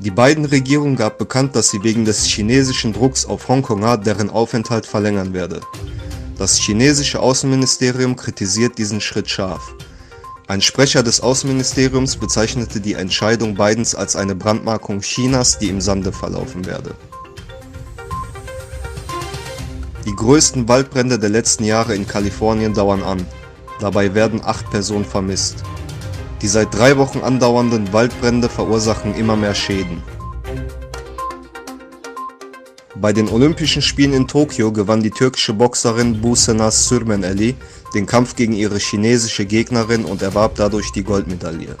Die Biden-Regierung gab bekannt, dass sie wegen des chinesischen Drucks auf Hongkonger deren Aufenthalt verlängern werde. Das chinesische Außenministerium kritisiert diesen Schritt scharf. Ein Sprecher des Außenministeriums bezeichnete die Entscheidung Bidens als eine Brandmarkung Chinas, die im Sande verlaufen werde. Die größten Waldbrände der letzten Jahre in Kalifornien dauern an. Dabei werden 8 Personen vermisst. Die seit 3 Wochen andauernden Waldbrände verursachen immer mehr Schäden. Bei den Olympischen Spielen in Tokio gewann die türkische Boxerin Busenaz Sürmeneli den Kampf gegen ihre chinesische Gegnerin und erwarb dadurch die Goldmedaille.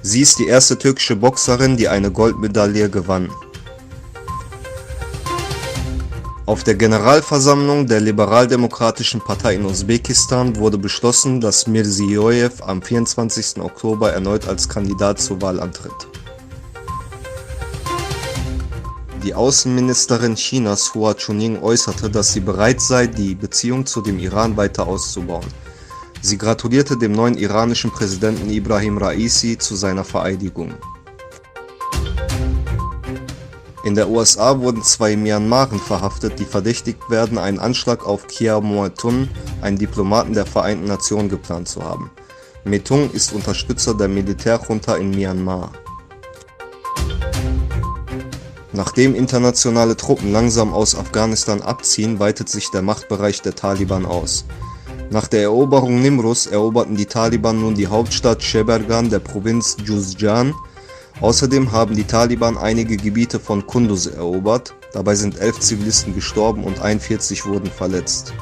Sie ist die erste türkische Boxerin, die eine Goldmedaille gewann. Auf der Generalversammlung der Liberaldemokratischen Partei in Usbekistan wurde beschlossen, dass Mirziyoyev am 24. Oktober erneut als Kandidat zur Wahl antritt. Die Außenministerin Chinas Hua Chunying äußerte, dass sie bereit sei, die Beziehung zu dem Iran weiter auszubauen. Sie gratulierte dem neuen iranischen Präsidenten Ibrahim Raisi zu seiner Vereidigung. In der USA wurden 2 Myanmaren verhaftet, die verdächtigt werden, einen Anschlag auf Kyaw Moe Tun, einen Diplomaten der Vereinten Nationen, geplant zu haben. Moe Tun ist Unterstützer der Militärjunta in Myanmar. Nachdem internationale Truppen langsam aus Afghanistan abziehen, weitet sich der Machtbereich der Taliban aus. Nach der Eroberung Nimruz eroberten die Taliban nun die Hauptstadt Sheberghan der Provinz Juzjan. Außerdem haben die Taliban einige Gebiete von Kunduz erobert, dabei sind 11 Zivilisten gestorben und 41 wurden verletzt.